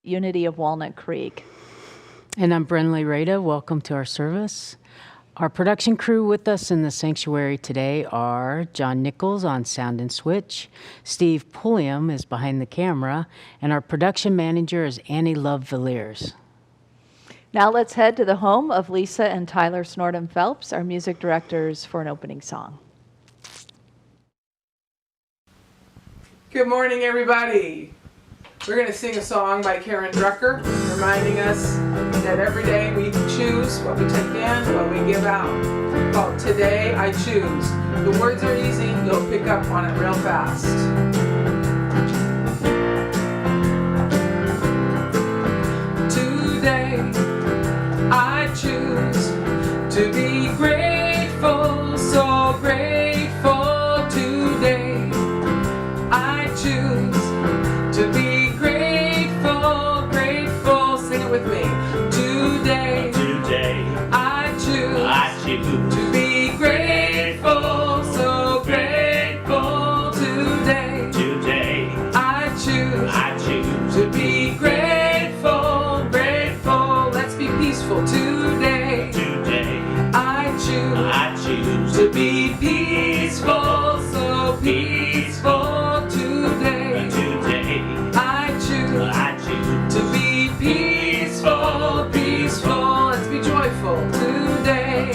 Unity of Walnut Creek. And I'm Brenley Rada. Welcome to our service. Our production crew with us in the sanctuary today are John Nichols on Sound and Switch, Steve Pulliam is behind the camera, and our production manager is Annie Love Villiers. Now let's head to the home of Lisa and Tyler Snortum Phelps, our music directors, for an opening song. Good morning, everybody. We're going to sing a song by Karen Drucker, reminding us that every day we choose what we take in, what we give out. Called Today I Choose. The words are easy, you'll pick up on it real fast. Today I choose to be grateful, so grateful. Today I choose to be with me. Today I choose to be grateful, so grateful. Today I choose to be grateful, grateful. Let's be peaceful. Today I choose to be peaceful, so peaceful. Today I choose to be peaceful, peaceful. Let's be joyful. Today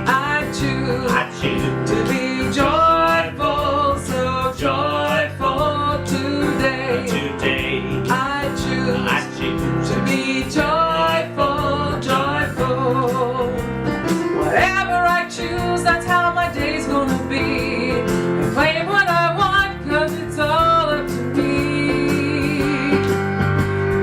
I choose to be joyful, so joyful. Today I choose to be joyful, joyful. Whatever I choose, that's how my day's gonna be. And claim what I want, 'cause it's all up to me.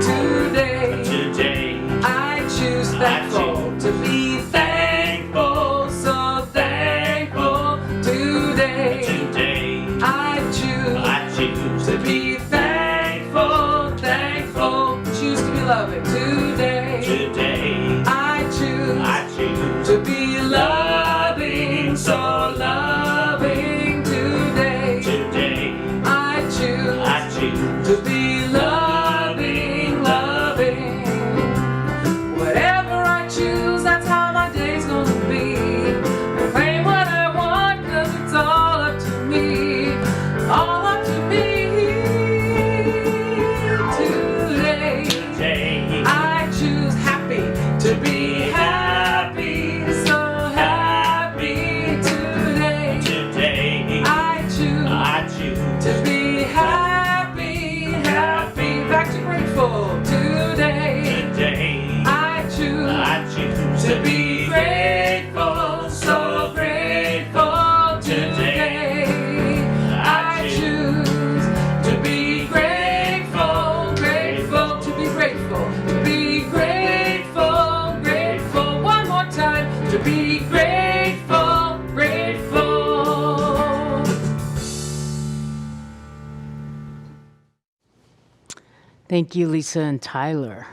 Today I choose thankful to be thankful, so thankful. Today I choose to be thankful, thankful. Choose to be loving. Today I choose to be loving, so loving. Today I choose to be loving, loving. Whatever I choose, that's how my day's gonna be. I claim what I want, 'cause it's all up to me. All up to me. Today I choose happy to be happy, so happy. Today I choose to be happy, happy. Back to grateful. Today I choose to be grateful, so grateful. Today I choose to be grateful, grateful. To be grateful, to be grateful, grateful. One more time. To be grateful, grateful. Thank you, Lisa and Tyler.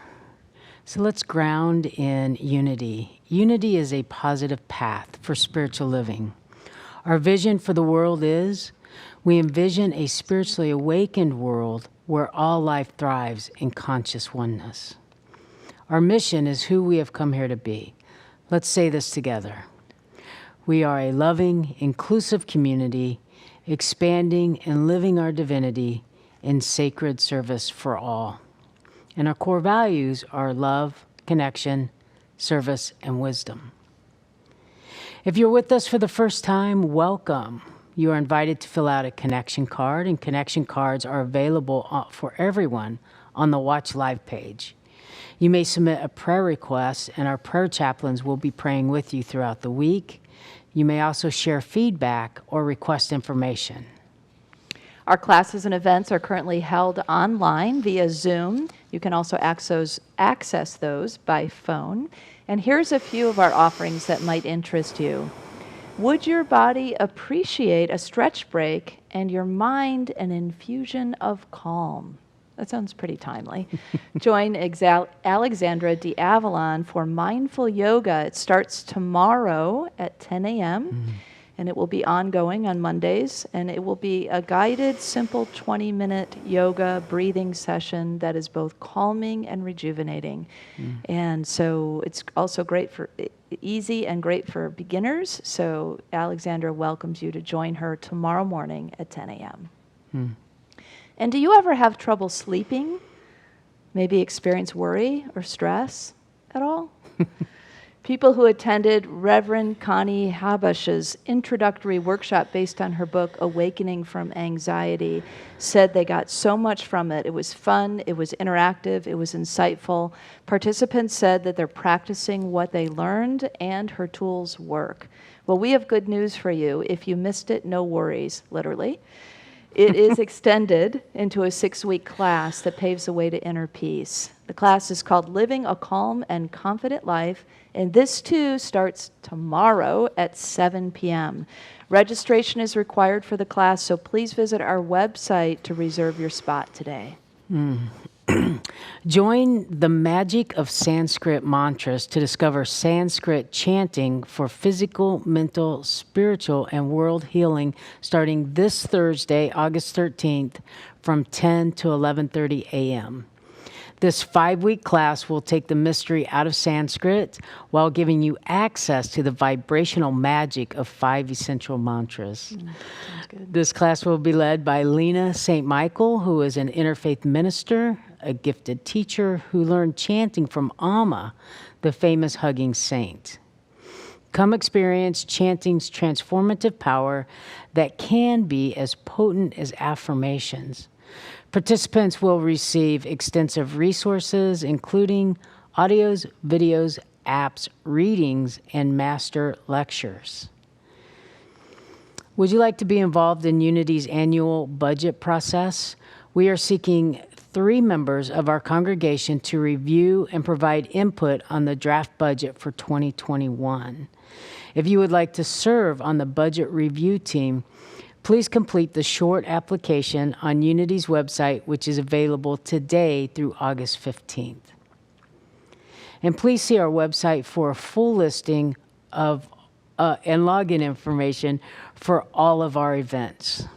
So let's ground in unity. Unity is a positive path for spiritual living. Our vision for the world is we envision a spiritually awakened world where all life thrives in conscious oneness. Our mission is who we have come here to be. Let's say this together. We are a loving, inclusive community, expanding and living our divinity in sacred service for all. And our core values are love, connection, service, and wisdom. If you're with us for the first time, welcome. You are invited to fill out a connection card, and connection cards are available for everyone on the Watch Live page. You may submit a prayer request, and our prayer chaplains will be praying with you throughout the week. You may also share feedback or request information. Our classes and events are currently held online via Zoom. You can also access those by phone. And here's a few of our offerings that might interest you. Would your body appreciate a stretch break and your mind an infusion of calm? That sounds pretty timely. Join Alexandra D'Avalon for mindful yoga. It starts tomorrow at 10 a.m. and it will be ongoing on Mondays, and it will be a guided, simple 20-minute yoga breathing session that is both calming and rejuvenating. And so it's also great for easy and great for beginners. So Alexandra welcomes you to join her tomorrow morning at 10 a.m. And do you ever have trouble sleeping? Maybe experience worry or stress at all? People who attended Reverend Connie Habash's introductory workshop based on her book, Awakening from Anxiety, said they got so much from it. It was fun, it was interactive, it was insightful. Participants said that they're practicing what they learned and her tools work. Well, we have good news for you. If you missed it, no worries, literally. It is extended into a 6-week class that paves the way to inner peace. The class is called Living a Calm and Confident Life, and this too starts tomorrow at 7 p.m. Registration is required for the class, so please visit our website to reserve your spot today. Join the magic of Sanskrit mantras to discover Sanskrit chanting for physical, mental, spiritual, and world healing starting this Thursday, August 13th from 10 to 11:30 a.m. This 5-week class will take the mystery out of Sanskrit while giving you access to the vibrational magic of 5 essential mantras. Sounds good. This class will be led by Lena St. Michael, who is an interfaith minister, a gifted teacher who learned chanting from Amma, the famous hugging saint. Come experience chanting's transformative power that can be as potent as affirmations. Participants will receive extensive resources, including audios, videos, apps, readings, and master lectures. Would you like to be involved in Unity's annual budget process? We are seeking 3 members of our congregation to review and provide input on the draft budget for 2021. If you would like to serve on the budget review team, please complete the short application on Unity's website, which is available today through August 15th. And please see our website for a full listing of and login information for all of our events.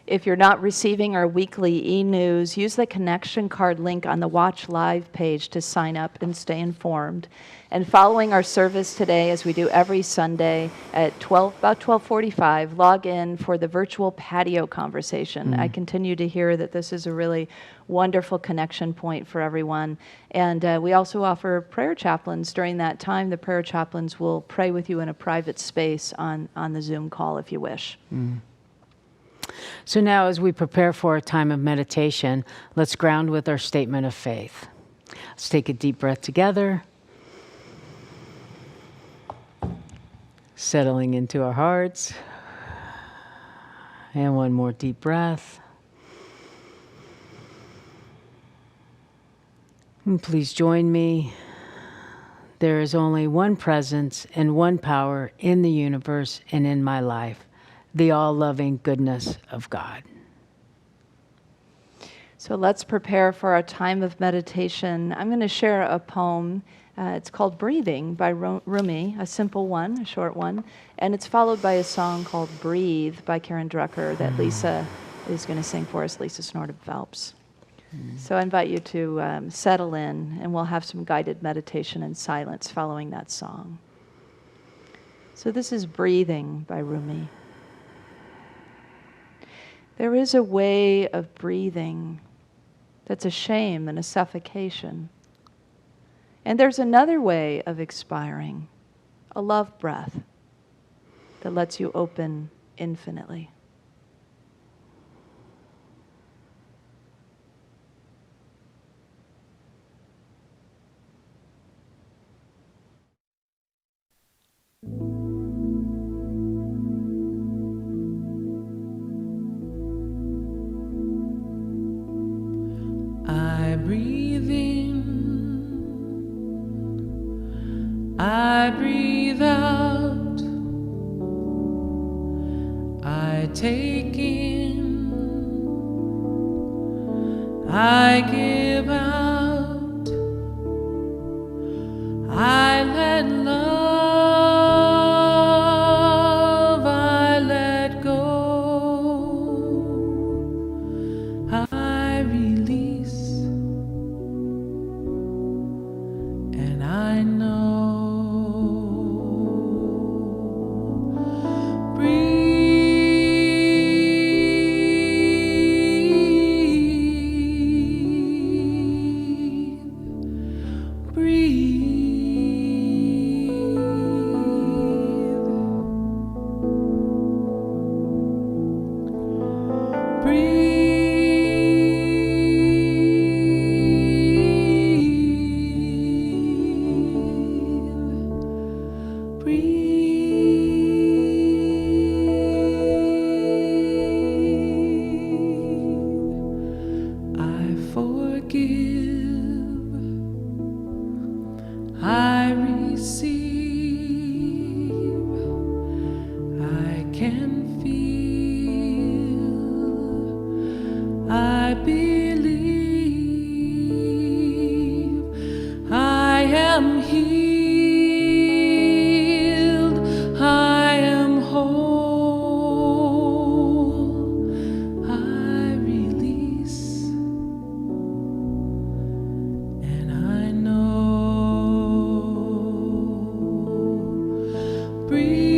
If you're not receiving our weekly e-news, use the connection card link on the Watch Live page to sign up and stay informed. And following our service today, as we do every Sunday at about 12:45, log in for the virtual patio conversation. I continue to hear that this is a really wonderful connection point for everyone. And we also offer prayer chaplains during that time. The prayer chaplains will pray with you in a private space on the Zoom call if you wish. So now, as we prepare for our time of meditation, let's ground with our statement of faith. Let's take a deep breath together, settling into our hearts. And one more deep breath. And please join me. There is only one presence and one power in the universe and in my life. The all-loving goodness of God. So let's prepare for our time of meditation. I'm going to share a poem. It's called Breathing by Rumi, a simple one, a short one. And it's followed by a song called Breathe by Karen Drucker that Lisa is going to sing for us, Lisa Snorted-Phelps. So I invite you to settle in, and we'll have some guided meditation in silence following that song. So this is Breathing by Rumi. There is a way of breathing that's a shame and a suffocation. And there's another way of expiring, a love breath that lets you open infinitely. I breathe in, I breathe out, I take in, I give out, I let love, I I believe I am healed, I am whole, I release, and I know. Breathe.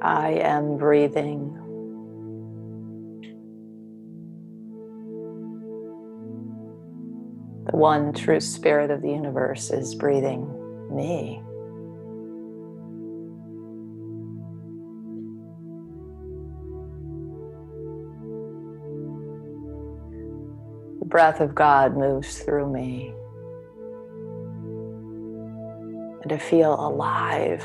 I am breathing. The one true spirit of the universe is breathing me. The breath of God moves through me. And I feel alive,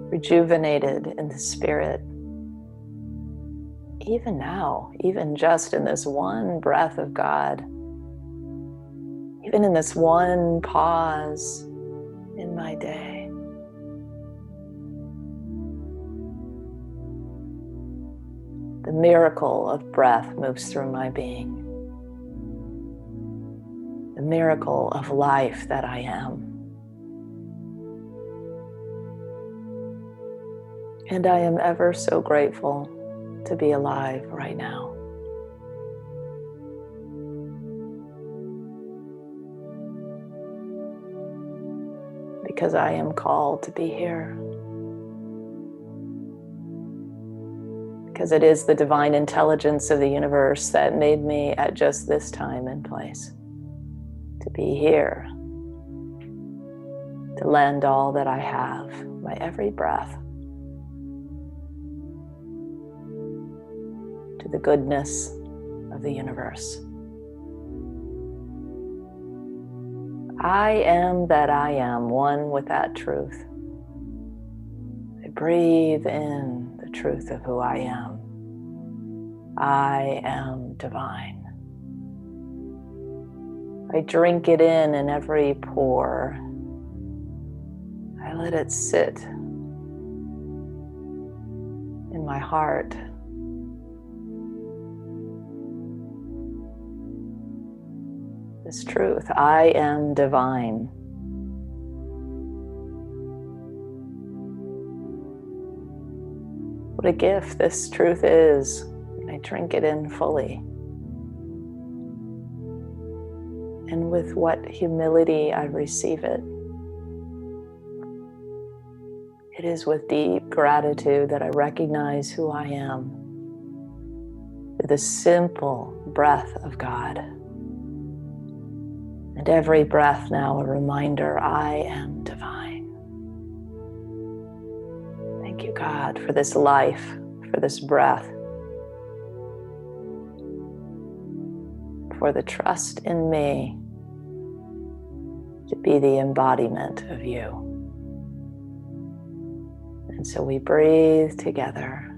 rejuvenated in the spirit. Even now, even just in this one breath of God, even in this one pause in my day. The miracle of breath moves through my being. The miracle of life that I am. And I am ever so grateful to be alive right now. Because I am called to be here. Because it is the divine intelligence of the universe that made me at just this time and place. To be here. To lend all that I have, my every breath, to the goodness of the universe. I am that I am, one with that truth. I breathe in the truth of who I am. I am divine. I drink it in every pore. I let it sit in my heart. This truth, I am divine. What a gift this truth is. I drink it in fully. And with what humility I receive it. It is with deep gratitude that I recognize who I am through the simple breath of God. And every breath now a reminder, I am divine. Thank you, God, for this life, for this breath, for the trust in me to be the embodiment of you. And so we breathe together.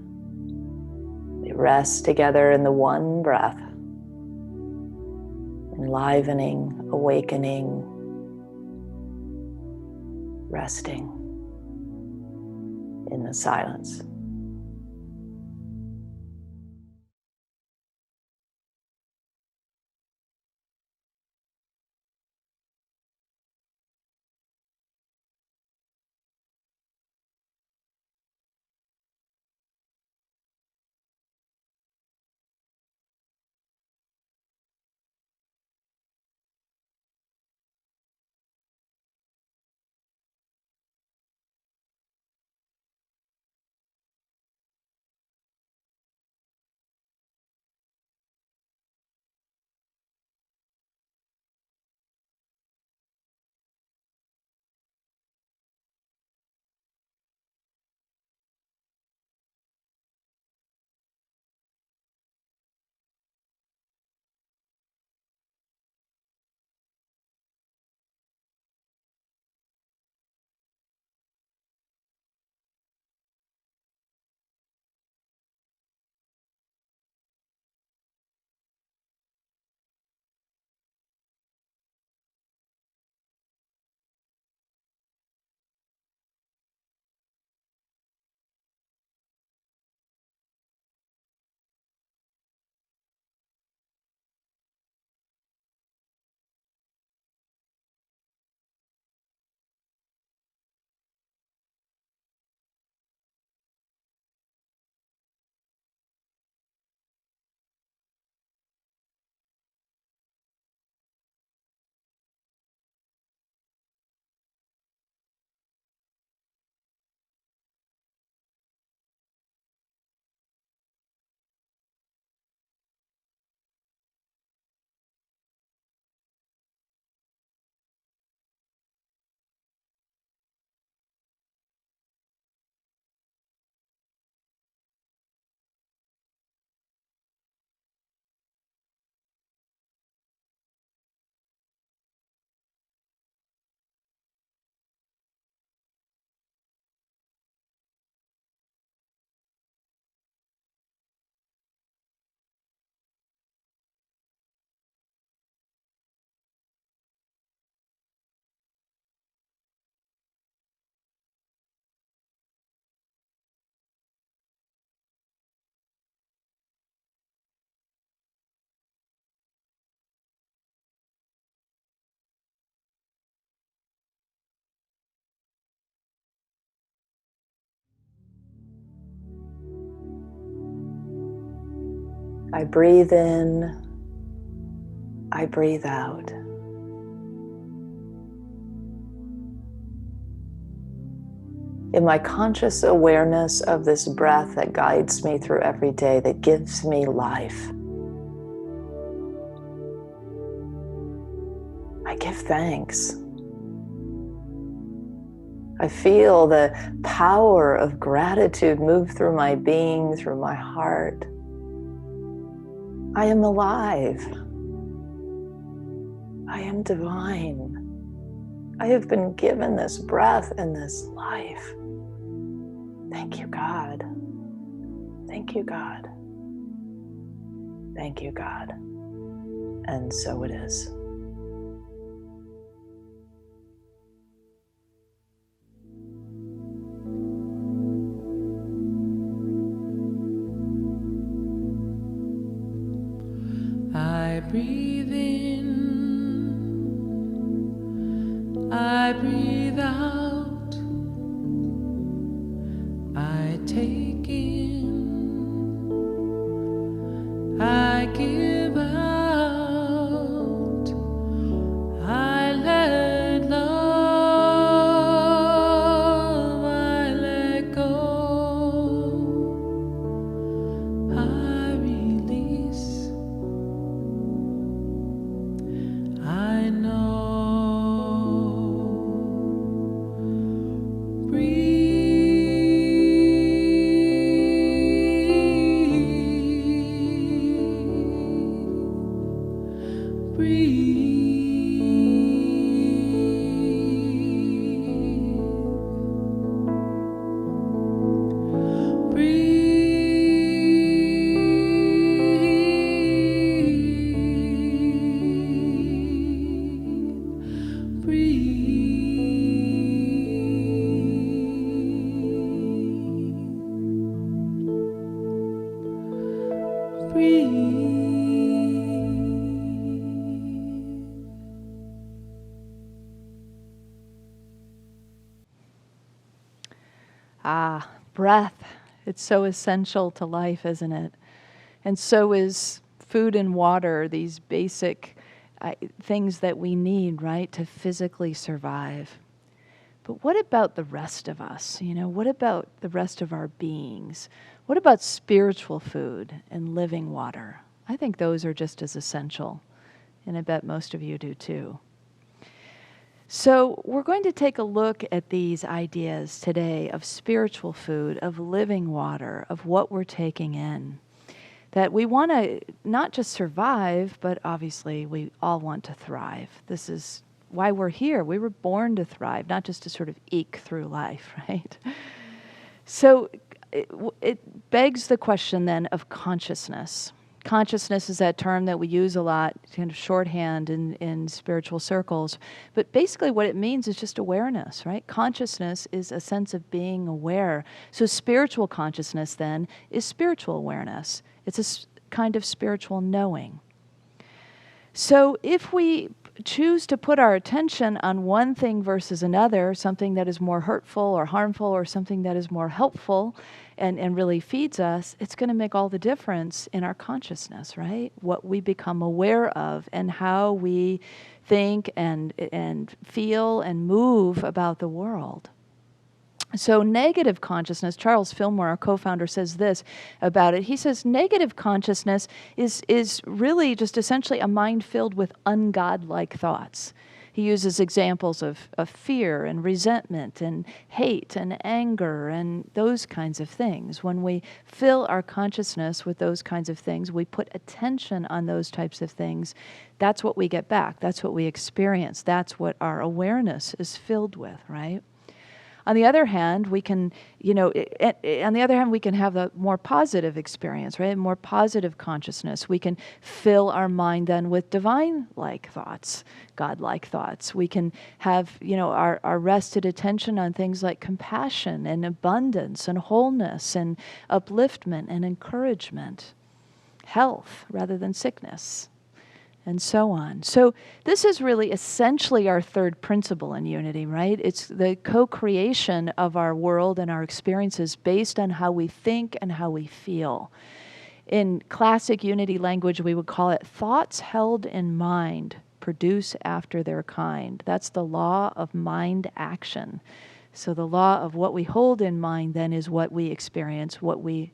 We rest together in the one breath, enlivening, awakening, resting in the silence. I breathe in, I breathe out. In my conscious awareness of this breath that guides me through every day, that gives me life, I give thanks. I feel the power of gratitude move through my being, through my heart. I am alive. I am divine. I have been given this breath and this life. Thank you, God. Thank you, God. Thank you, God. And so it is. I breathe in, I breathe out, I take in, I give out, I let love, I let go, I release. I know. Ah, breath. It's so essential to life, isn't it? And so is food and water, these basic things that we need, right, to physically survive. But what about the rest of us? You know, what about the rest of our beings? What about spiritual food and living water? I think those are just as essential, and I bet most of you do too. So we're going to take a look at these ideas today of spiritual food, of living water, of what we're taking in. That we want to not just survive, but obviously we all want to thrive. This is why we're here. We were born to thrive, not just to sort of eke through life, right? So it begs the question then of consciousness. Consciousness is that term that we use a lot, kind of shorthand in spiritual circles. But basically what it means is just awareness, right? Consciousness is a sense of being aware. So spiritual consciousness then is spiritual awareness. It's a kind of spiritual knowing. So if we choose to put our attention on one thing versus another, something that is more hurtful or harmful or something that is more helpful and really feeds us, it's going to make all the difference in our consciousness, right? What we become aware of and how we think and feel and move about the world. So negative consciousness, Charles Fillmore, our co-founder, says this about it. He says negative consciousness is really just essentially a mind filled with ungodlike thoughts. He uses examples of fear and resentment and hate and anger and those kinds of things. When we fill our consciousness with those kinds of things, we put attention on those types of things, that's what we get back. That's what we experience. That's what our awareness is filled with, right? On the other hand, we can, we can have a more positive experience, right? More positive consciousness. We can fill our mind then with divine-like thoughts, God-like thoughts. We can have, our rested attention on things like compassion and abundance and wholeness and upliftment and encouragement, health rather than sickness, and so on. So this is really essentially our third principle in Unity, right? It's the co-creation of our world and our experiences based on how we think and how we feel. In classic Unity language, we would call it thoughts held in mind produce after their kind. That's the law of mind action. So the law of what we hold in mind then is what we experience, what we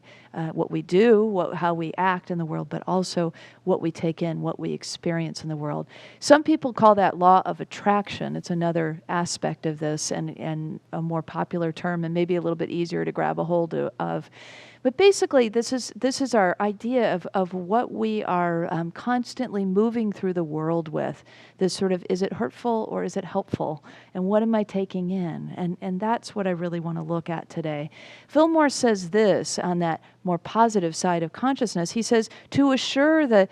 do, how we act in the world, but also what we take in, what we experience in the world. Some people call that law of attraction. It's another aspect of this and a more popular term and maybe a little bit easier to grab a hold of. But basically, this is our idea of what we are constantly moving through the world with. This sort of, is it hurtful or is it helpful? And what am I taking in? And that's what I really want to look at today. Fillmore says this on that more positive side of consciousness. He says, to assure the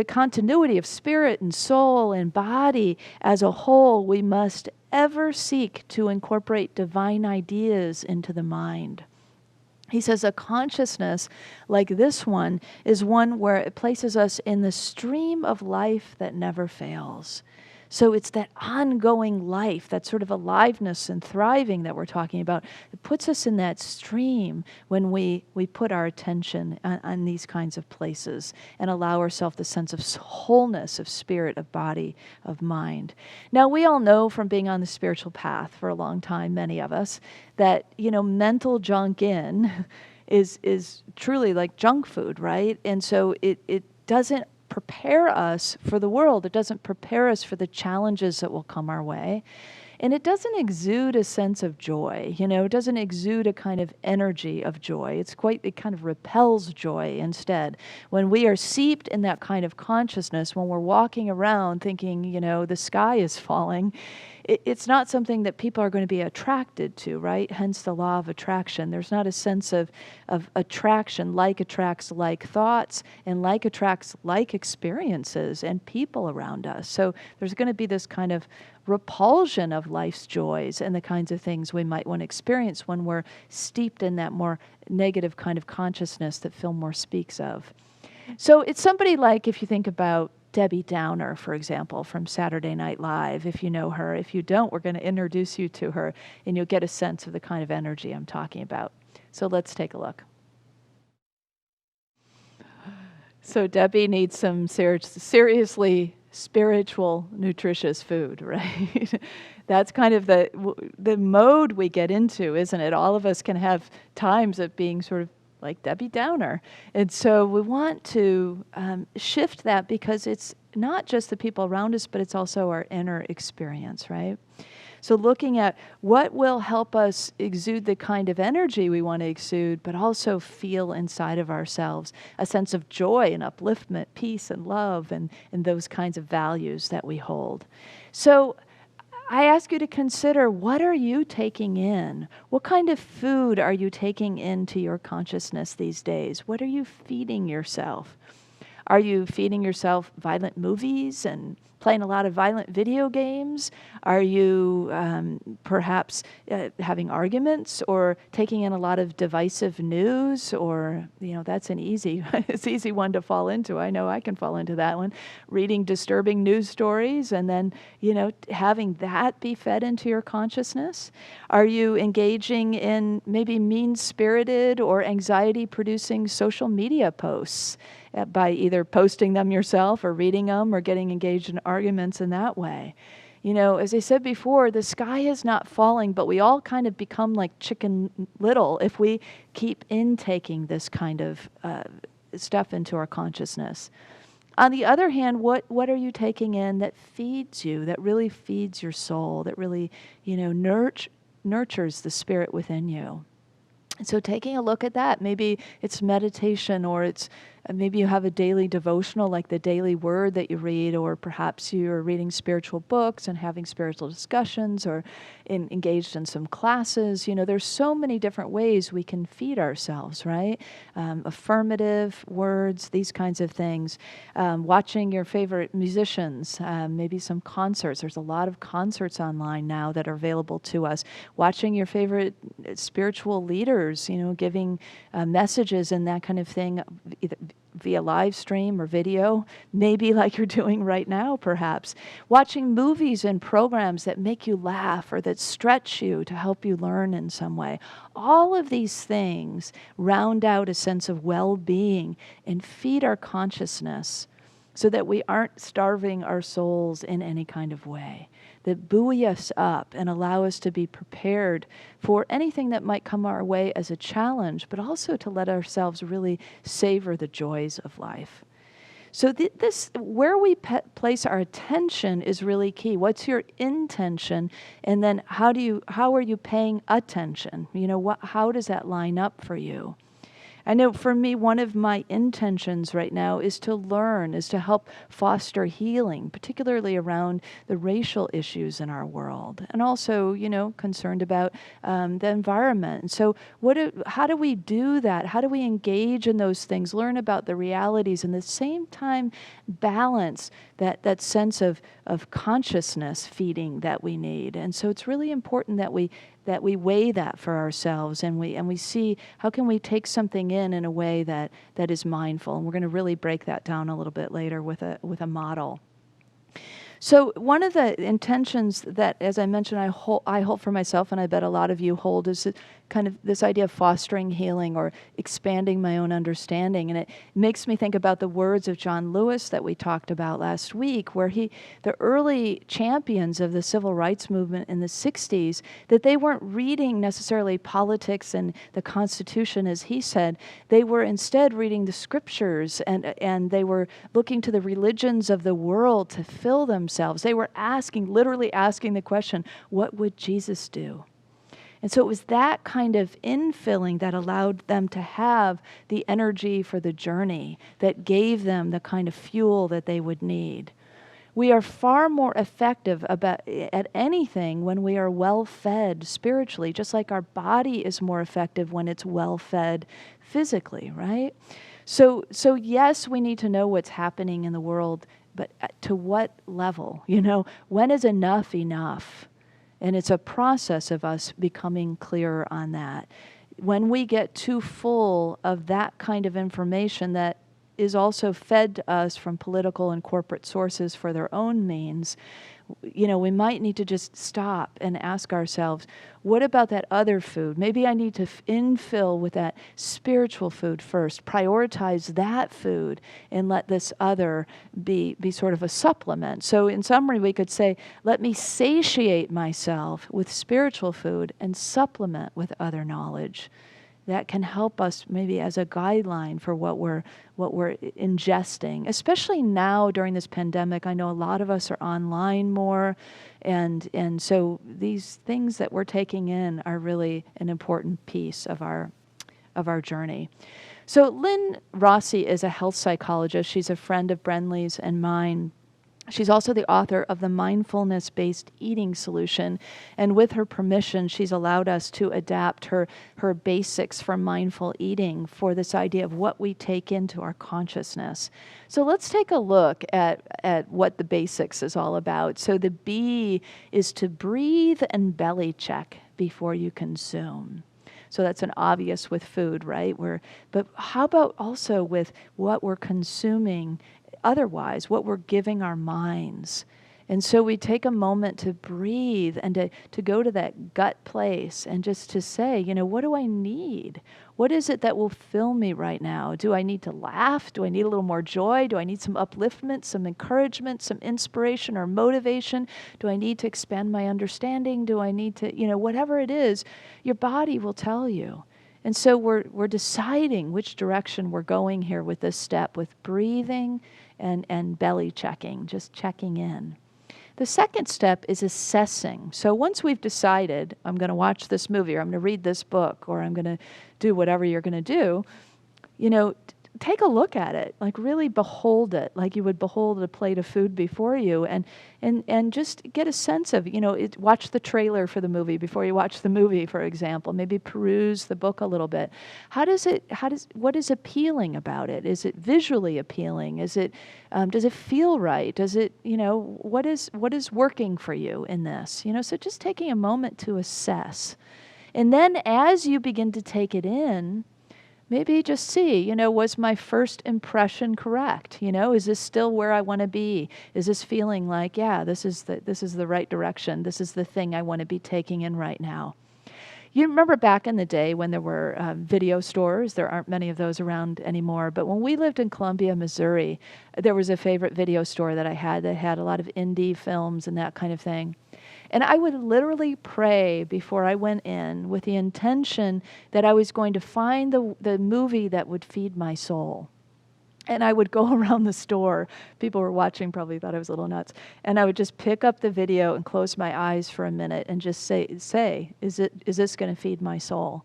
continuity of spirit and soul and body as a whole, we must ever seek to incorporate divine ideas into the mind. He says a consciousness like this one is one where it places us in the stream of life that never fails. So it's that ongoing life, that sort of aliveness and thriving that we're talking about. It puts us in that stream when we put our attention on these kinds of places and allow ourselves the sense of wholeness of spirit, of body, of mind. Now, we all know from being on the spiritual path for a long time, many of us, that, mental junk in is truly like junk food, right? And so it doesn't prepare us for the world. It doesn't prepare us for the challenges that will come our way. And it doesn't exude a sense of joy. It doesn't exude a kind of energy of joy. It kind of repels joy instead. When we are seeped in that kind of consciousness, when we're walking around thinking, the sky is falling, it's not something that people are going to be attracted to, right? Hence the law of attraction. There's not a sense of attraction. Like attracts like thoughts, and like attracts like experiences and people around us. So there's going to be this kind of repulsion of life's joys and the kinds of things we might want to experience when we're steeped in that more negative kind of consciousness that Fillmore speaks of. So it's somebody like, if you think about Debbie Downer, for example, from Saturday Night Live, if you know her. If you don't, we're going to introduce you to her, and you'll get a sense of the kind of energy I'm talking about. So let's take a look. So Debbie needs some seriously spiritual, nutritious food, right? That's kind of the mode we get into, isn't it? All of us can have times of being sort of like Debbie Downer. And so we want to shift that because it's not just the people around us, but it's also our inner experience, right? So looking at what will help us exude the kind of energy we want to exude, but also feel inside of ourselves a sense of joy and upliftment, peace and love, and those kinds of values that we hold. So I ask you to consider, what are you taking in? What kind of food are you taking into your consciousness these days? What are you feeding yourself? Are you feeding yourself violent movies and playing a lot of violent video games? Are you perhaps having arguments or taking in a lot of divisive news? Or, that's it's easy one to fall into. I know I can fall into that one. Reading disturbing news stories and then, having that be fed into your consciousness. Are you engaging in maybe mean-spirited or anxiety-producing social media posts by either posting them yourself or reading them or getting engaged in arguments in that way? As I said before, the sky is not falling, but we all kind of become like Chicken Little if we keep intaking this kind of stuff into our consciousness. On the other hand, what are you taking in that feeds you, that really feeds your soul, that really, nurtures the spirit within you? And so taking a look at that, maybe it's meditation, or it's maybe you have a daily devotional like the daily word that you read, or perhaps you're reading spiritual books and having spiritual discussions, or engaged in some classes. There's so many different ways we can feed ourselves, right? Affirmative words, these kinds of things. Watching your favorite musicians, maybe some concerts. There's a lot of concerts online now that are available to us. Watching your favorite spiritual leaders, giving messages and that kind of thing, either via live stream or video, maybe like you're doing right now, perhaps. Watching movies and programs that make you laugh or that stretch you to help you learn in some way. All of these things round out a sense of well-being and feed our consciousness so that we aren't starving our souls in any kind of way, that buoy us up and allow us to be prepared for anything that might come our way as a challenge, but also to let ourselves really savor the joys of life. So this, where we place our attention is really key. What's your intention? And then how are you paying attention? How does that line up for you? I know for me, one of my intentions right now is to learn, is to help foster healing, particularly around the racial issues in our world, and also, concerned about the environment. And so how do we do that? How do we engage in those things, learn about the realities, and at the same time balance that sense of consciousness feeding that we need? And so it's really important that we weigh that for ourselves, and we see how can we take something in a way that is mindful. And we're going to really break that down a little bit later with a model. So one of the intentions that, as I mentioned, I hold for myself, and I bet a lot of you hold, is kind of this idea of fostering healing or expanding my own understanding. And it makes me think about the words of John Lewis that we talked about last week, where the early champions of the civil rights movement in the 60s, that they weren't reading necessarily politics and the Constitution, as he said. They were instead reading the scriptures, and they were looking to the religions of the world to fill themselves. They were literally asking the question, what would Jesus do? And so it was that kind of infilling that allowed them to have the energy for the journey, that gave them the kind of fuel that they would need. We are far more effective at anything when we are well-fed spiritually, just like our body is more effective when it's well-fed physically, right? So yes, we need to know what's happening in the world, but to what level? When is enough enough? And it's a process of us becoming clearer on that. When we get too full of that kind of information that is also fed to us from political and corporate sources for their own means, we might need to just stop and ask ourselves, what about that other food? Maybe I need to infill with that spiritual food first, prioritize that food, and let this other be sort of a supplement. So in summary, we could say, let me satiate myself with spiritual food and supplement with other knowledge. That can help us maybe as a guideline for what we're ingesting, especially now during this pandemic. I know a lot of us are online more, and so these things that we're taking in are really an important piece of our journey. So Lynn Rossi is a health psychologist. She's a friend of Brenly's and mine. She's also the author of the Mindfulness-Based Eating Solution, and with her permission, she's allowed us to adapt her basics for mindful eating for this idea of what we take into our consciousness. So let's take a look at what the basics is all about. So the B is to breathe and belly check before you consume. So that's an obvious with food, right? But how about also with what we're consuming otherwise, what we're giving our minds? And so we take a moment to breathe and to go to that gut place and just to say, what do I need? What is it that will fill me right now? Do I need to laugh? Do I need a little more joy? Do I need some upliftment, some encouragement, some inspiration or motivation? Do I need to expand my understanding? Do I need to, whatever it is, your body will tell you. And so we're deciding which direction we're going here with this step, with breathing and belly checking, just checking in. The second step is assessing. So once we've decided, I'm going to watch this movie, or I'm going to read this book, or I'm going to do whatever you're going to do, take a look at it, like really behold it, like you would behold a plate of food before you, and just get a sense of, watch the trailer for the movie before you watch the movie, for example. Maybe peruse the book a little bit. What is appealing about it? Is it visually appealing? Does it feel right? Does it, what is working for you in this? So just taking a moment to assess. And then as you begin to take it in, Maybe just see, was my first impression correct? Is this still where I want to be? Is this feeling like, yeah, this is the right direction. This is the thing I want to be taking in right now. You remember back in the day when there were video stores? There aren't many of those around anymore. But when we lived in Columbia, Missouri, there was a favorite video store that I had that had a lot of indie films and that kind of thing. And I would literally pray before I went in with the intention that I was going to find the movie that would feed my soul. And I would go around the store. People were watching, probably thought I was a little nuts. And I would just pick up the video and close my eyes for a minute and just say, is this going to feed my soul?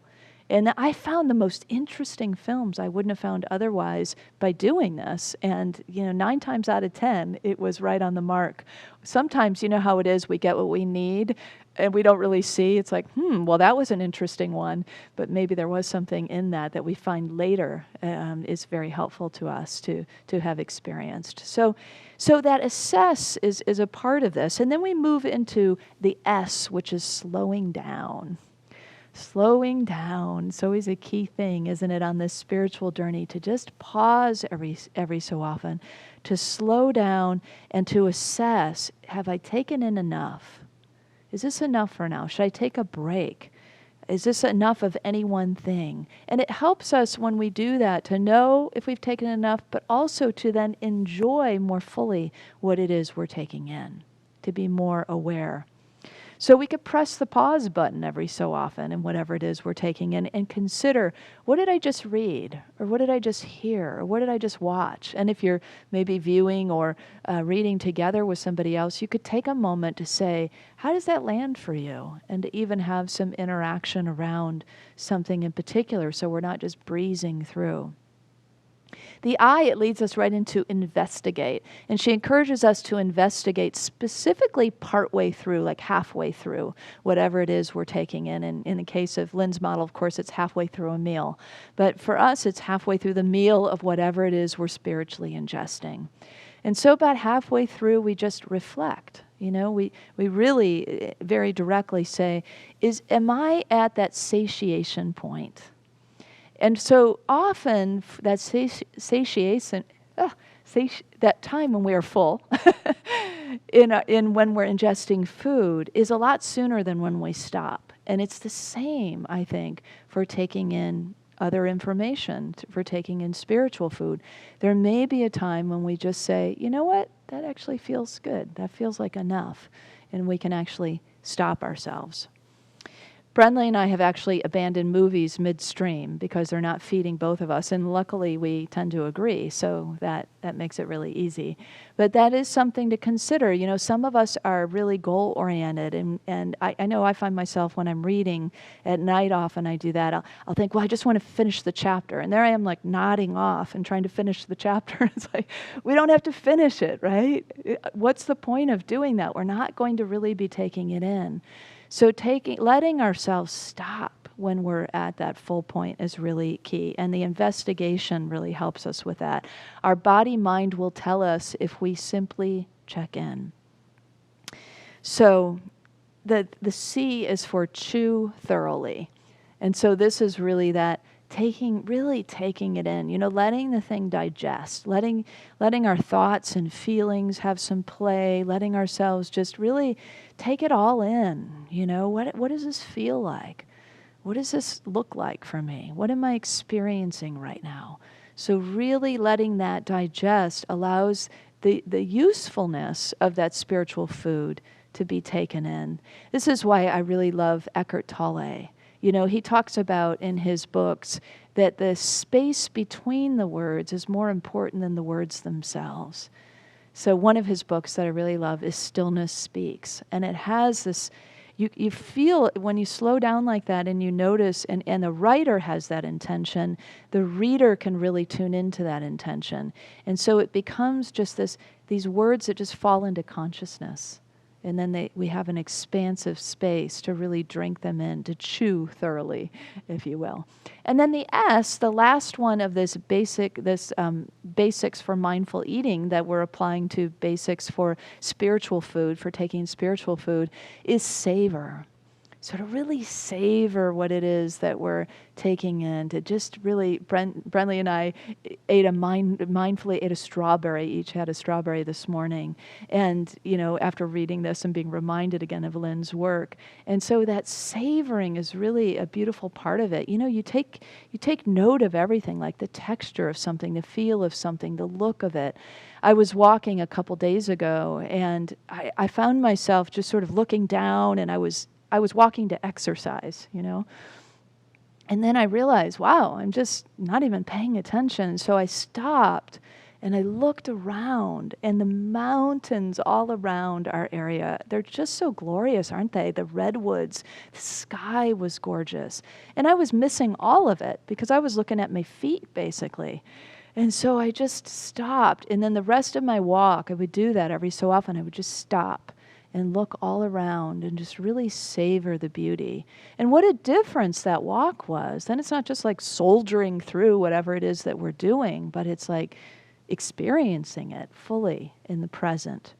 And I found the most interesting films I wouldn't have found otherwise by doing this. And, 9 times out of 10, it was right on the mark. Sometimes, you know how it is, we get what we need and we don't really see. It's like, well, that was an interesting one. But maybe there was something in that we find later is very helpful to us to have experienced. So that assess is a part of this. And then we move into the S, which is slowing down. Slowing down. It's always a key thing, isn't it, on this spiritual journey, to just pause every so often, to slow down and to assess, have I taken in enough? Is this enough for now? Should I take a break? Is this enough of any one thing? And it helps us when we do that to know if we've taken enough, but also to then enjoy more fully what it is we're taking in, to be more aware. So we could press the pause button every so often in whatever it is we're taking in and consider, what did I just read? Or what did I just hear? Or what did I just watch? And if you're maybe viewing or reading together with somebody else, you could take a moment to say, how does that land for you? And to even have some interaction around something in particular so we're not just breezing through. The I, it leads us right into investigate. And she encourages us to investigate specifically partway through, like halfway through, whatever it is we're taking in. And in the case of Lynn's model, of course, it's halfway through a meal. But for us, it's halfway through the meal of whatever it is we're spiritually ingesting. And so about halfway through, we just reflect. We really very directly say, am I at that satiation point? And so often that satiation, that time when we are full, in when we're ingesting food, is a lot sooner than when we stop. And it's the same, I think, for taking in other information, for taking in spiritual food. There may be a time when we just say, you know what, that actually feels good. That feels like enough. And we can actually stop ourselves. Brenley and I have actually abandoned movies midstream because they're not feeding both of us, and luckily we tend to agree, so that makes it really easy. But that is something to consider. Some of us are really goal-oriented, and I know I find myself when I'm reading at night, often I do that. I'll think, well, I just want to finish the chapter, and there I am like nodding off and trying to finish the chapter. It's like, we don't have to finish it, right? What's the point of doing that? We're not going to really be taking it in. So letting ourselves stop when we're at that full point is really key. And the investigation really helps us with that. Our body-mind will tell us if we simply check in. So the C is for chew thoroughly. And so this is really that really taking it in, letting the thing digest, letting our thoughts and feelings have some play, letting ourselves just really take it all in. What does this feel like? What does this look like for me? What am I experiencing right now? So really letting that digest allows the usefulness of that spiritual food to be taken in. This is why I really love Eckhart Tolle. He talks about in his books that the space between the words is more important than the words themselves. So one of his books that I really love is Stillness Speaks. And it has this, you feel when you slow down like that and you notice, and the writer has that intention, the reader can really tune into that intention. And so it becomes just these words that just fall into consciousness. And then we have an expansive space to really drink them in, to chew thoroughly, if you will. And then the S, the last one of this basics for mindful eating that we're applying to basics for spiritual food, for taking spiritual food, is savor. So to really savor what it is that we're taking in, to just really, Brentley and I mindfully ate a strawberry, each had a strawberry this morning. And, after reading this and being reminded again of Lynn's work. And so that savoring is really a beautiful part of it. You take note of everything, like the texture of something, the feel of something, the look of it. I was walking a couple days ago, and I found myself just sort of looking down, and I was walking to exercise, And then I realized, wow, I'm just not even paying attention. So I stopped and I looked around, and the mountains all around our area, they're just so glorious, aren't they? The redwoods, the sky was gorgeous. And I was missing all of it because I was looking at my feet, basically. And so I just stopped. And then the rest of my walk, I would do that every so often. I would just stop and look all around and just really savor the beauty. And what a difference that walk was. Then it's not just like soldiering through whatever it is that we're doing, but it's like experiencing it fully in the present.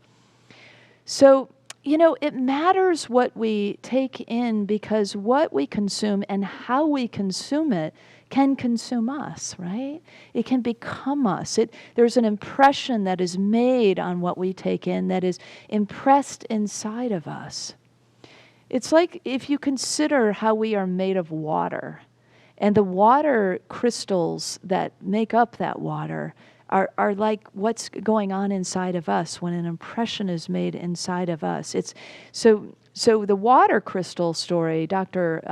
So, it matters what we take in, because what we consume and how we consume it can consume us, right? It can become us. There's an impression that is made on what we take in that is impressed inside of us. It's like if you consider how we are made of water, and the water crystals that make up that water are like what's going on inside of us when an impression is made inside of us. It's so the water crystal story, Dr.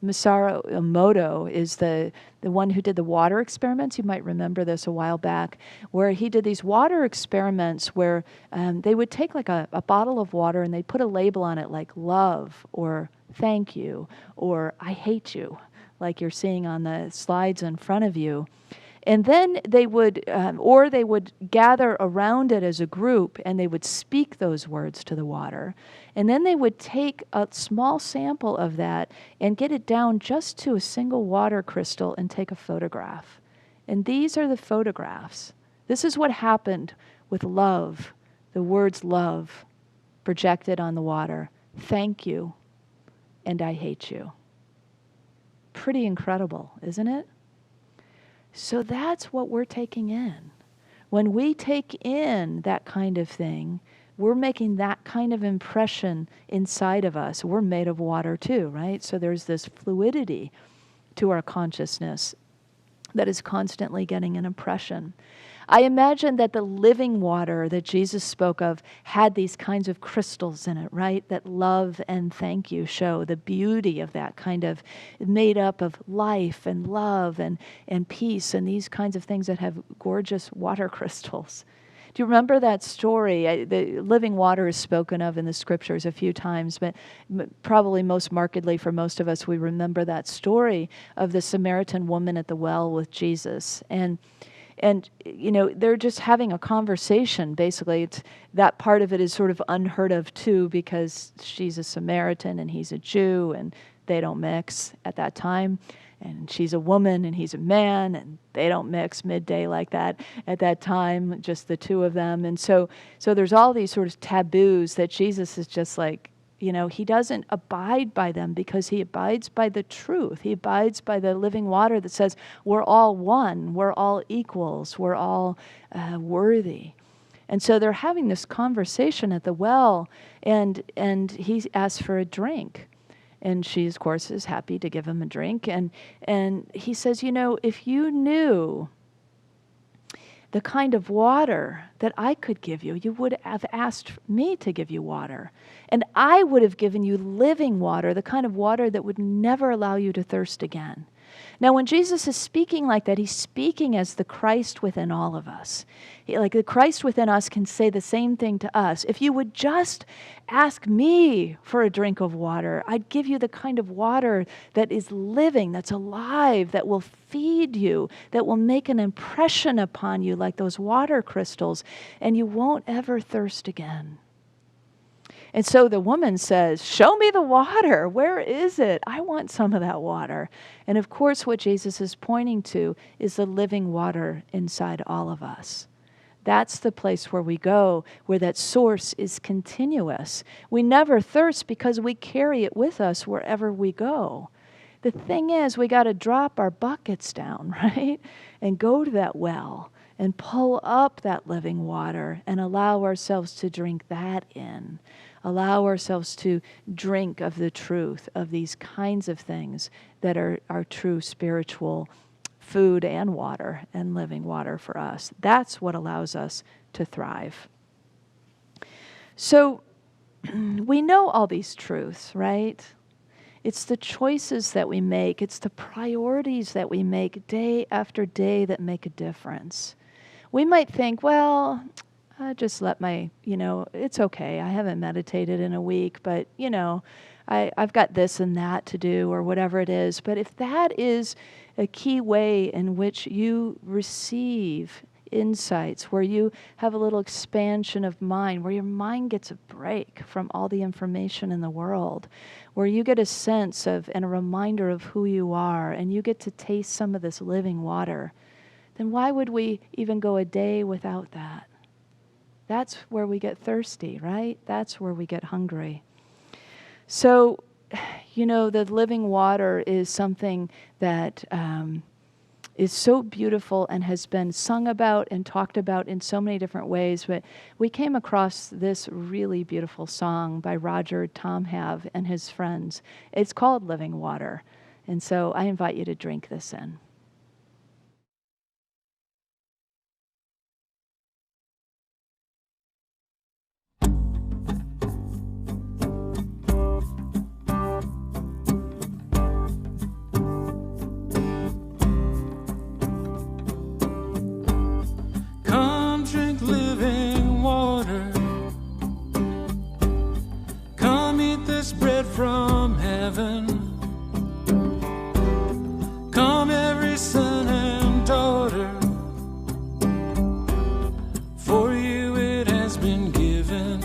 Masaru Emoto is the one who did the water experiments. You might remember this a while back, where he did these water experiments where they would take like a bottle of water and they'd put a label on it like love or thank you or I hate you, like you're seeing on the slides in front of you. And then they would gather around it as a group, and they would speak those words to the water. And then they would take a small sample of that and get it down just to a single water crystal and take a photograph. And these are the photographs. This is what happened with love, the words love projected on the water. Thank you, and I hate you. Pretty incredible, isn't it? So that's what we're taking in. When we take in that kind of thing, we're making that kind of impression inside of us. We're made of water too, right? So there's this fluidity to our consciousness that is constantly getting an impression. I imagine that the living water that Jesus spoke of had these kinds of crystals in it, right? That love and thank you show the beauty of that kind of made up of life and love and peace and these kinds of things that have gorgeous water crystals. Do you remember that story? The living water is spoken of in the scriptures a few times, but probably most markedly for most of us, we remember that story of the Samaritan woman at the well with Jesus. And they're just having a conversation. Basically, that part of it is sort of unheard of too, because she's a Samaritan and he's a Jew, and they don't mix at that time. And she's a woman and he's a man, and they don't mix midday like that at that time, just the two of them. And so there's all these sort of taboos that Jesus is just like, he doesn't abide by them because he abides by the truth. He abides by the living water that says we're all one, we're all equals, we're all worthy. And so they're having this conversation at the well, and he asks for a drink. And she, of course, is happy to give him a drink. And he says, if you knew the kind of water that I could give you, you would have asked me to give you water. And I would have given you living water, the kind of water that would never allow you to thirst again. Now, when Jesus is speaking like that, he's speaking as the Christ within all of us. Like the Christ within us can say the same thing to us. If you would just ask me for a drink of water, I'd give you the kind of water that is living, that's alive, that will feed you, that will make an impression upon you like those water crystals, and you won't ever thirst again. And so the woman says, show me the water. Where is it? I want some of that water. And of course, what Jesus is pointing to is the living water inside all of us. That's the place where we go, where that source is continuous. We never thirst because we carry it with us wherever we go. The thing is, we got to drop our buckets down, right? And go to that well and pull up that living water and allow ourselves to drink that in. Allow ourselves to drink of the truth of these kinds of things that are true spiritual food and water and living water for us. That's what allows us to thrive. So we know all these truths, right? It's the choices that we make. It's the priorities that we make day after day that make a difference. We might think, well, I just let it's okay. I haven't meditated in a week, but, I've got this and that to do or whatever it is. But if that is a key way in which you receive insights, where you have a little expansion of mind, where your mind gets a break from all the information in the world, where you get a sense of and a reminder of who you are, and you get to taste some of this living water, then why would we even go a day without that? That's where we get thirsty, right? That's where we get hungry. So, the living water is something that is so beautiful and has been sung about and talked about in so many different ways. But we came across this really beautiful song by Roger Tomhav and his friends. It's called Living Water. And so I invite you to drink this in. From heaven, come every son and daughter, for you it has been given,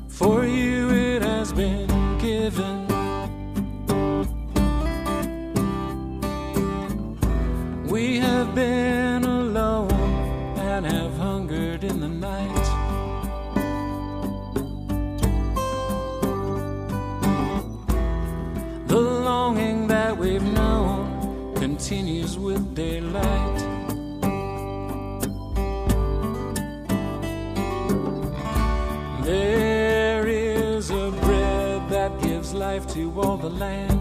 for you it has been given. We have been alone and have hungered in the night. The longing that we've known continues with daylight. There is a bread that gives life to all the land.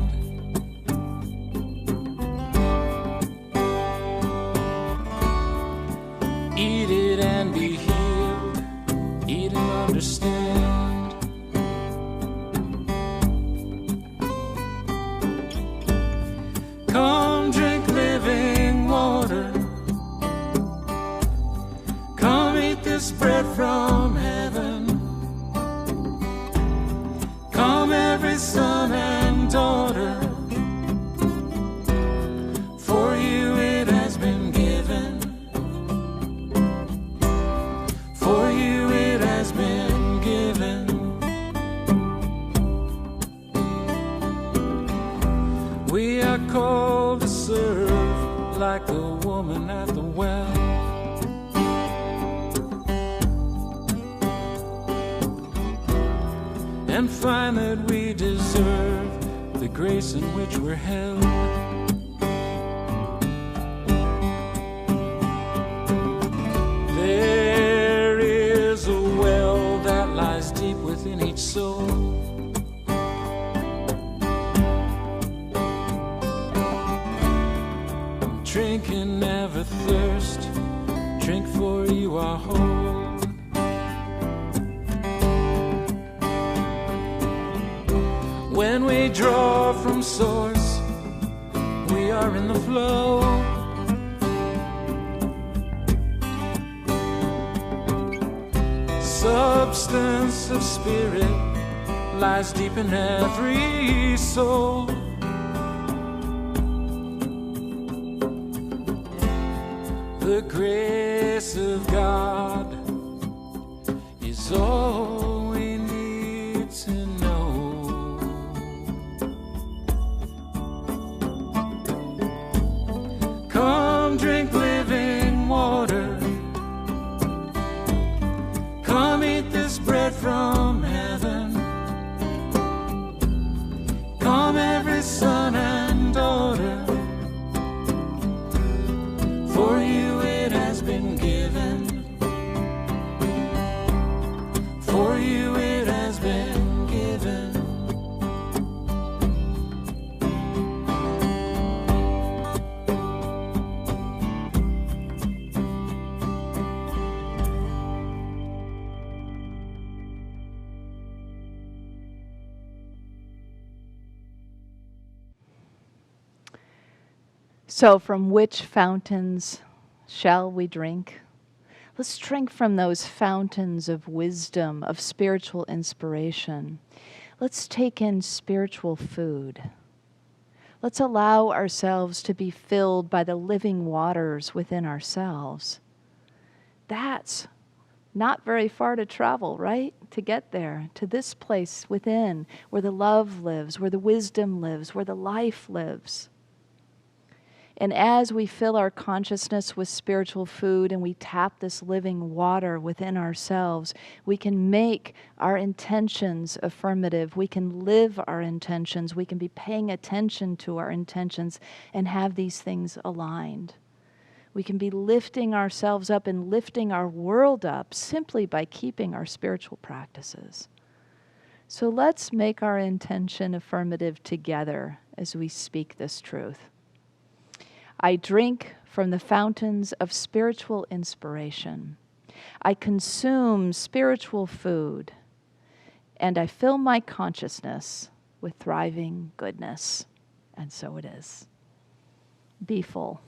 Eat it and be healed. Eat and understand. Come drink living water. Come eat this bread from heaven. Come every son and daughter. For you it has been given. For you it has been given. We are called to serve like the woman at the well. And find that we deserve the grace in which we're held. There is a well that lies deep within each soul. Drink and never thirst. Drink for you are whole. When we draw from source, we are in the flow. Substance of spirit lies deep in every soul. The grace of God is all we need to know. Come drink living water. So, from which fountains shall we drink? Let's drink from those fountains of wisdom, of spiritual inspiration. Let's take in spiritual food. Let's allow ourselves to be filled by the living waters within ourselves. That's not very far to travel, right? To get there, to this place within, where the love lives, where the wisdom lives, where the life lives. And as we fill our consciousness with spiritual food and we tap this living water within ourselves, we can make our intentions affirmative. We can live our intentions. We can be paying attention to our intentions and have these things aligned. We can be lifting ourselves up and lifting our world up simply by keeping our spiritual practices. So let's make our intention affirmative together as we speak this truth. I drink from the fountains of spiritual inspiration. I consume spiritual food, and I fill my consciousness with thriving goodness. And so it is. Be full.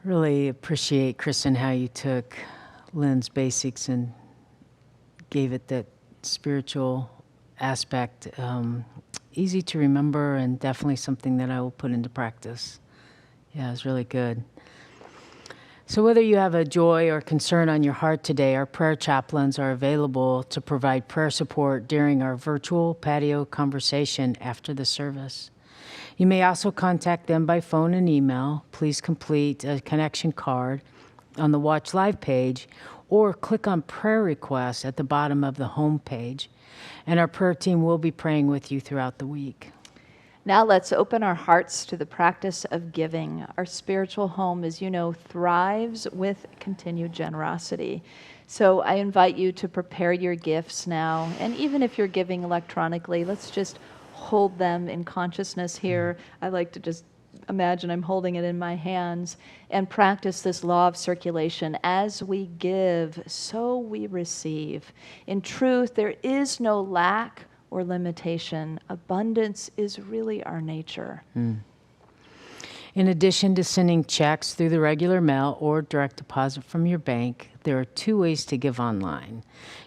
Really appreciate, Kristen, how you took Lynn's basics and gave it that spiritual aspect. Easy to remember and definitely something that I will put into practice. Yeah, it's really good. So whether you have a joy or concern on your heart today, our prayer chaplains are available to provide prayer support during our virtual patio conversation after the service. You may also contact them by phone and email. Please complete a connection card on the Watch Live page or click on prayer requests at the bottom of the home page. And our prayer team will be praying with you throughout the week. Now let's open our hearts to the practice of giving. Our spiritual home, as you know, thrives with continued generosity. So I invite you to prepare your gifts now. And even if you're giving electronically, let's just hold them in consciousness here. I like to just imagine I'm holding it in my hands and practice this law of circulation. As we give, so we receive. In truth, there is no lack or limitation. Abundance is really our nature. In addition to sending checks through the regular mail or direct deposit from your bank, there are 2 ways to give online.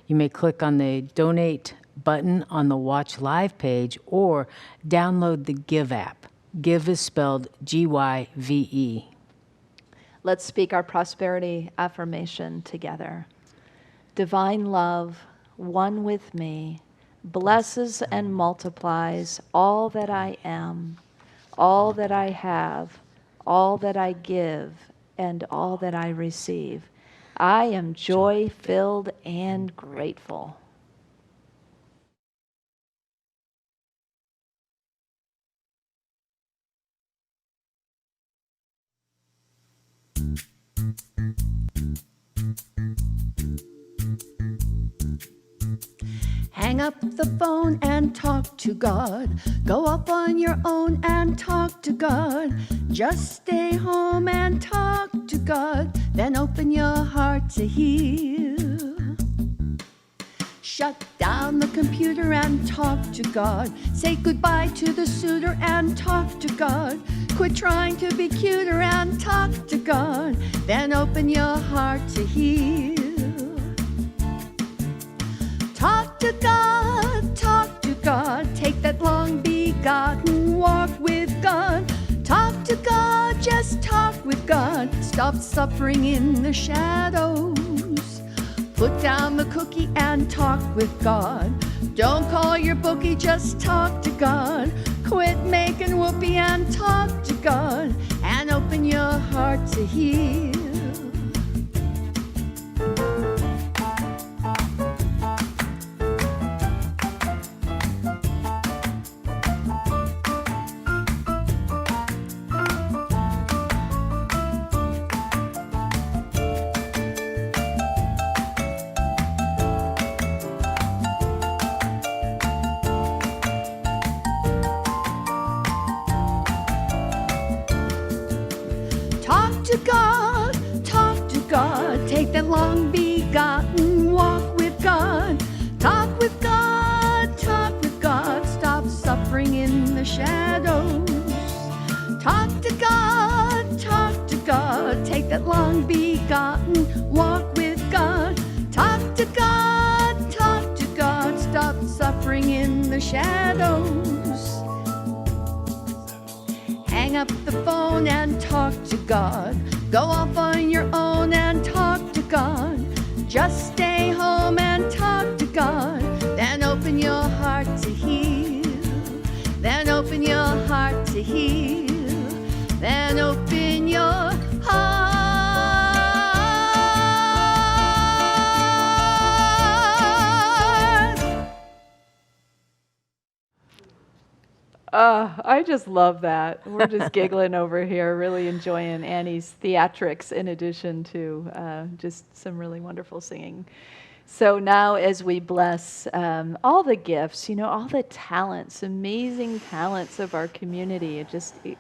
You may click on the Donate button on the Watch Live page or download the Give app. Give is spelled G-Y-V-E. Let's speak our prosperity affirmation together. Divine love, one with me, blesses and multiplies all that I am, all that I have, all that I give, and all that I receive. I am joy-filled and grateful. Hang up the phone and talk to God. Go up on your own and talk to God. Just stay home and talk to God. Then open your heart to heal. Shut down the computer and talk to God. Say goodbye to the suitor and talk to God. Quit trying to be cuter and talk to God. Then open your heart to heal. Talk to God, talk to God. Take that long begotten walk with God. Talk to God, just talk with God. Stop suffering in the shadows. Put down the cookie and talk with God. Don't call your bookie, just talk to God. Quit making whoopee and talk to God and open your heart to heal. Talk to God, take that long begotten walk with God. Talk with God, stop suffering in the shadows. Talk to God, take that long begotten walk with God. Talk to God, stop suffering in the shadows. Hang up the phone and talk to God. Go off on your own and talk to God. Just stay home and talk to God. Then open your heart to heal. Then open your heart to heal. Then open your heart. I just love that. We're just giggling over here, really enjoying Annie's theatrics in addition to just some really wonderful singing. So now as we bless all the gifts, all the talents, amazing talents of our community,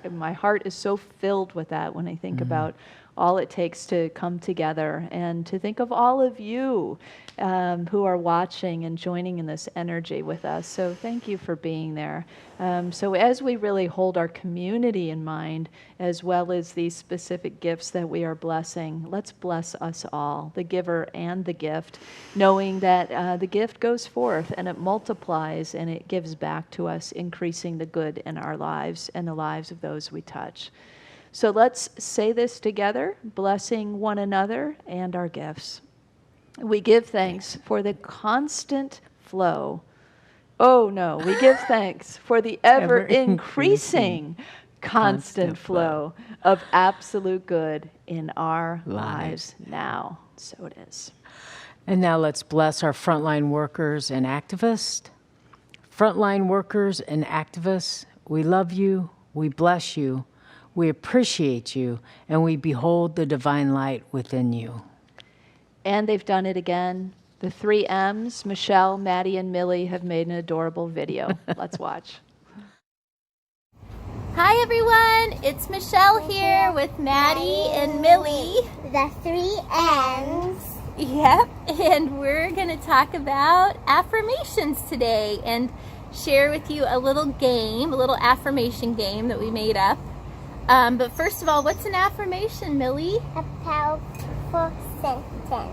my heart is so filled with that when I think about all it takes to come together and to think of all of you who are watching and joining in this energy with us. So thank you for being there. So as we really hold our community in mind, as well as these specific gifts that we are blessing, let's bless us all, the giver and the gift, knowing that the gift goes forth and it multiplies and it gives back to us, increasing the good in our lives and the lives of those we touch. So let's say this together, blessing one another and our gifts. We give thanks for the constant flow. Oh no, we give thanks for the ever-increasing constant flow of absolute good in our lives now. So it is. And now let's bless our frontline workers and activists. Frontline workers and activists, we love you, we bless you, we appreciate you, and we behold the divine light within you. And they've done it again. The 3 M's, Michelle, Maddie, and Millie, have made an adorable video. Let's watch. Hi everyone, it's Michelle here with Maddie and Millie. The 3 M's. Yep, and we're going to talk about affirmations today and share with you a little game, a little affirmation game that we made up. But first of all, what's an affirmation, Millie? A powerful sentence.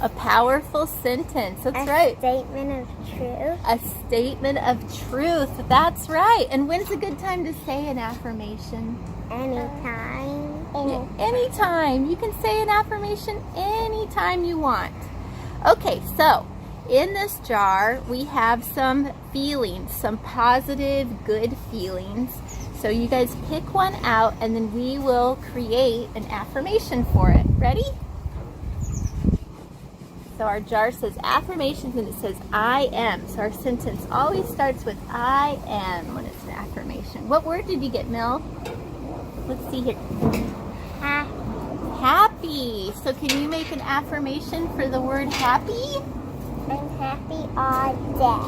A powerful sentence, that's right. A statement of truth. A statement of truth, that's right. And when's a good time to say an affirmation? Anytime. Anytime. You can say an affirmation anytime you want. Okay, so in this jar we have some feelings, some positive, good feelings. So you guys pick one out and then we will create an affirmation for it. Ready? So our jar says affirmations and it says I am. So our sentence always starts with I am when it's an affirmation. What word did you get, Mel? Let's see here. Happy. So can you make an affirmation for the word happy? I'm happy all day.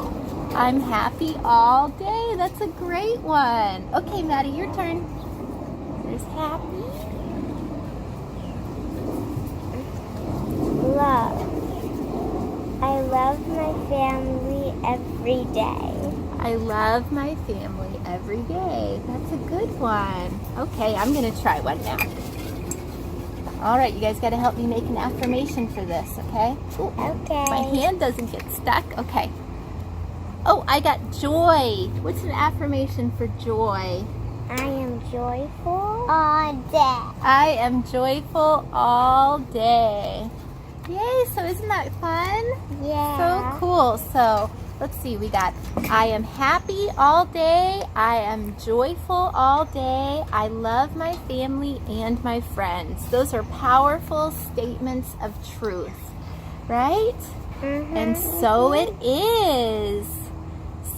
I'm happy all day. That's a great one. Okay, Maddie, your turn. There's happy. Love. I love my family every day. I love my family every day. That's a good one. Okay, I'm going to try one now. All right, you guys got to help me make an affirmation for this, okay? Ooh, Okay. my hand doesn't get stuck. Okay. Oh, I got joy. What's an affirmation for joy? I am joyful all day. I am joyful all day. Yay, so isn't that fun? Yeah. So cool. So let's see, we got I am happy all day, I am joyful all day, I love my family and my friends. Those are powerful statements of truth, right? And so it is.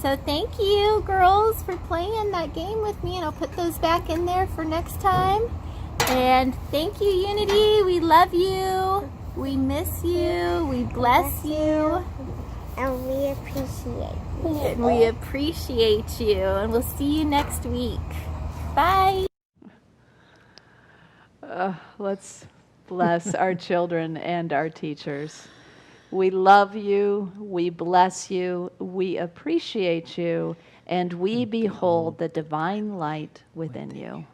So thank you, girls, for playing that game with me, and I'll put those back in there for next time. And thank you, Unity. We love you. We miss you. We bless you. And we appreciate you. And we appreciate you. And we'll see you next week. Bye. Let's bless our children and our teachers. We love you, we bless you, we appreciate you, and we behold the divine light within you.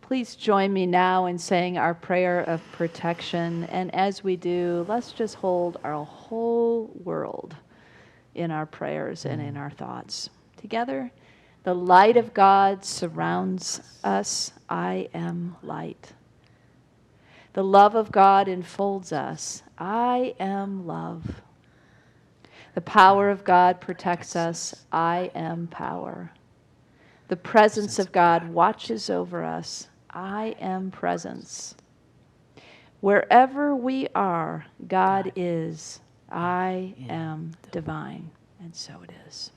Please join me now in saying our prayer of protection, and as we do, let's just hold our whole world in our prayers and in our thoughts. Together, the light of God surrounds us. I am light. The love of God enfolds us. I am love. The power of God protects us. I am power. The presence of God watches over us. I am presence. Wherever we are, God is. I am divine. And so it is.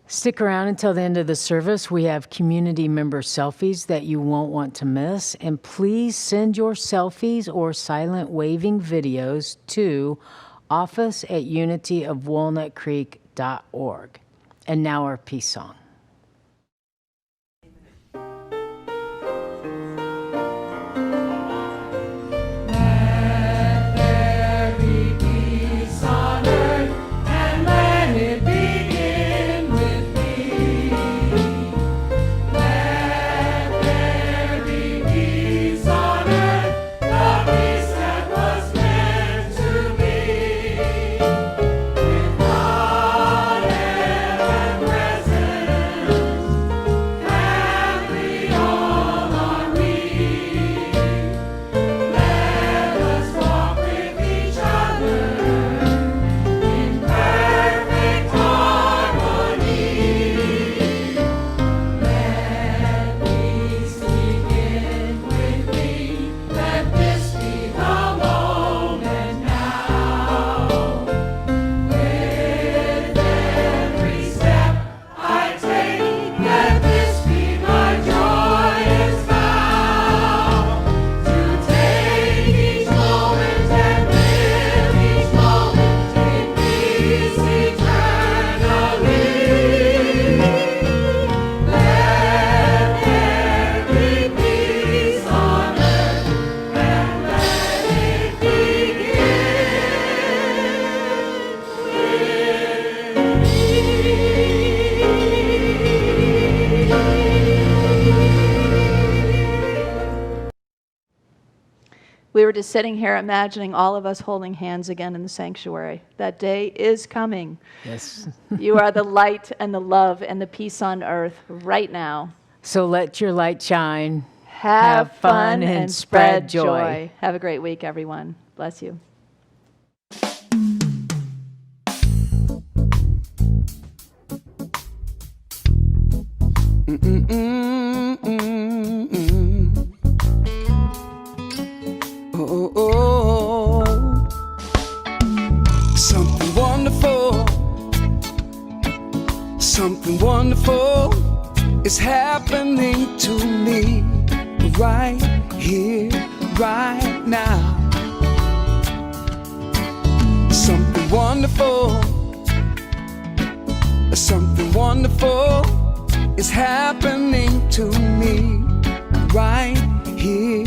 Stick around until the end of the service. We have community member selfies that you won't want to miss. And please send your selfies or silent waving videos to office@unityofwalnutcreek.org. And now our peace song. We were just sitting here imagining all of us holding hands again in the sanctuary. That day is coming. Yes. You are the light and the love and the peace on earth right now. So let your light shine. Have fun and spread joy. Have a great week, everyone. Bless you. Something wonderful, something wonderful is happening to me right here, right now. Something wonderful, something wonderful is happening to me right here,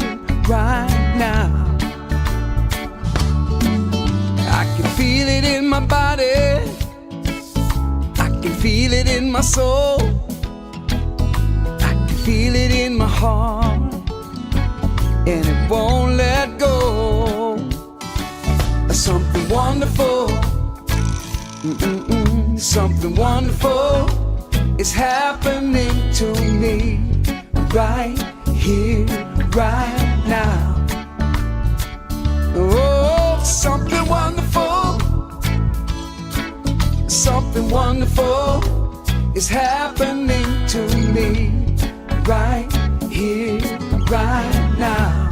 right now. I can feel it in my body, I can feel it in my soul, I can feel it in my heart, and it won't let go. Something wonderful, something wonderful is happening to me right here, right now. Oh, something wonderful, something wonderful is happening to me right here, right now.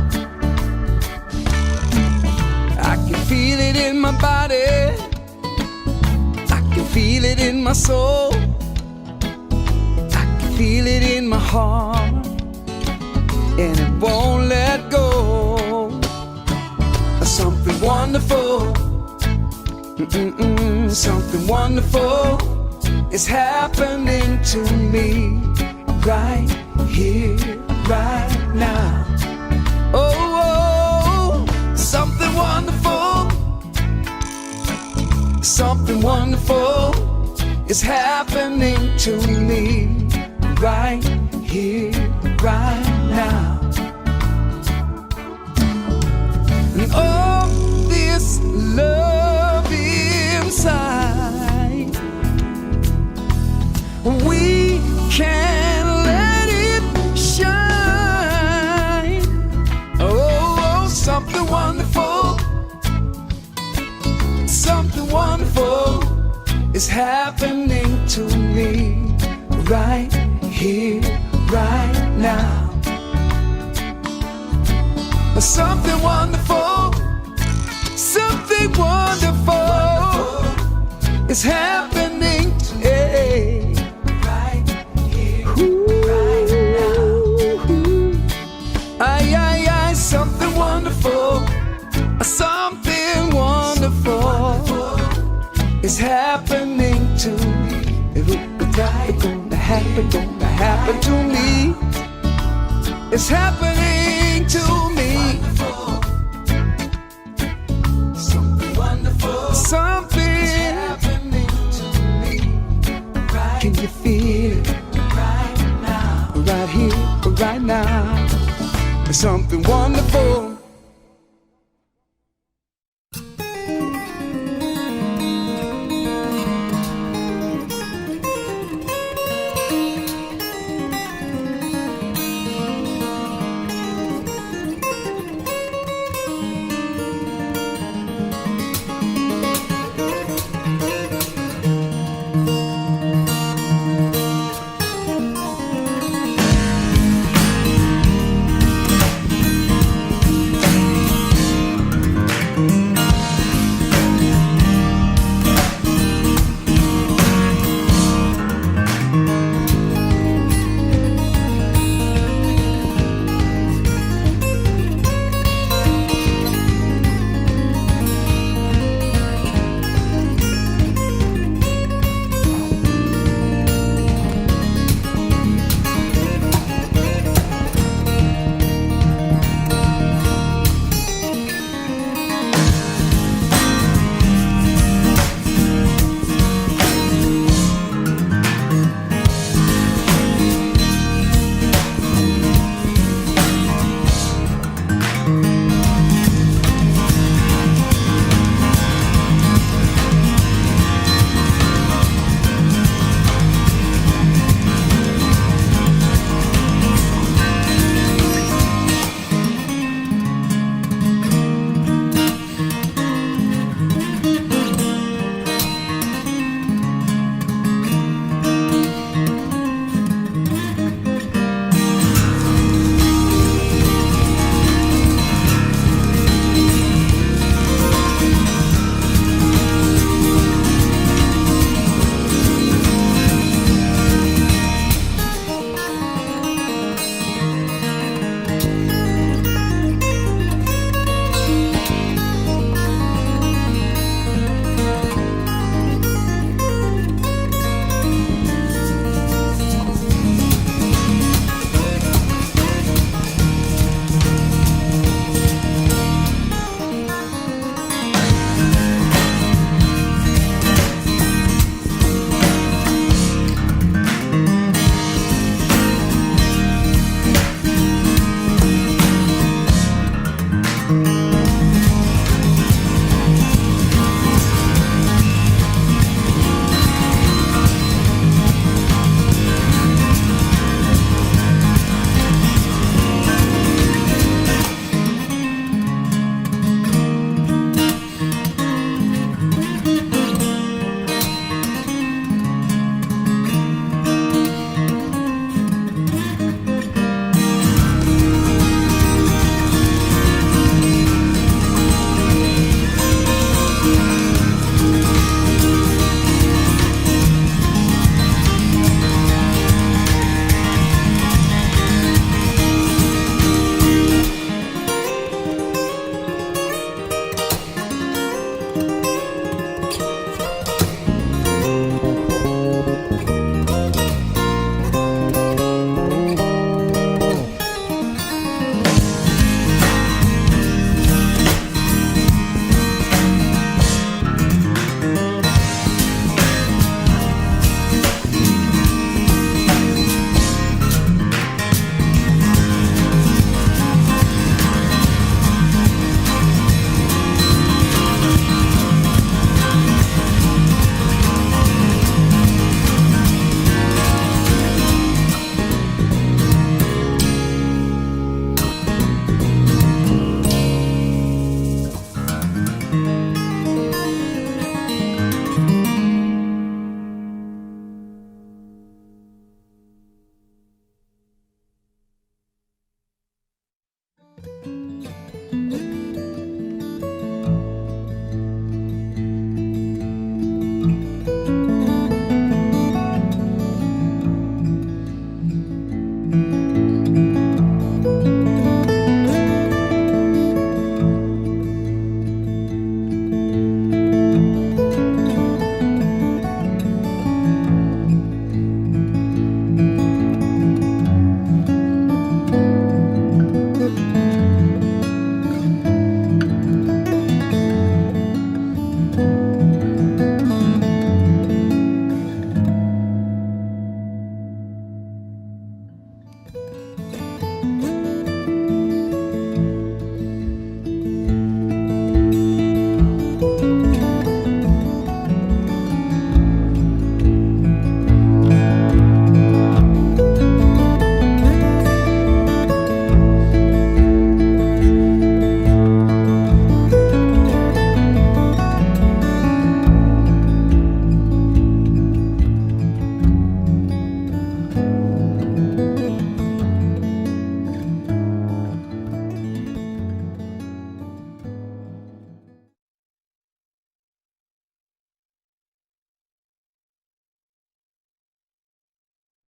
I can feel it in my body, I can feel it in my soul, I can feel it in my heart, and it won't let go. Something wonderful, something wonderful is happening to me right here, right now. Oh, something wonderful, something wonderful is happening to me right here, right now. And all this love inside, we can let it shine. Oh, something wonderful, something wonderful is happening to me right here, right now. Something wonderful, something wonderful is happening today. Right here, right now. Ay, ay, ay, something wonderful, something wonderful is happening to me. It's gonna happen to me. It's happening to me. Something wonderful, something happening to me. Can you feel it right now? Right here, right now. Something wonderful.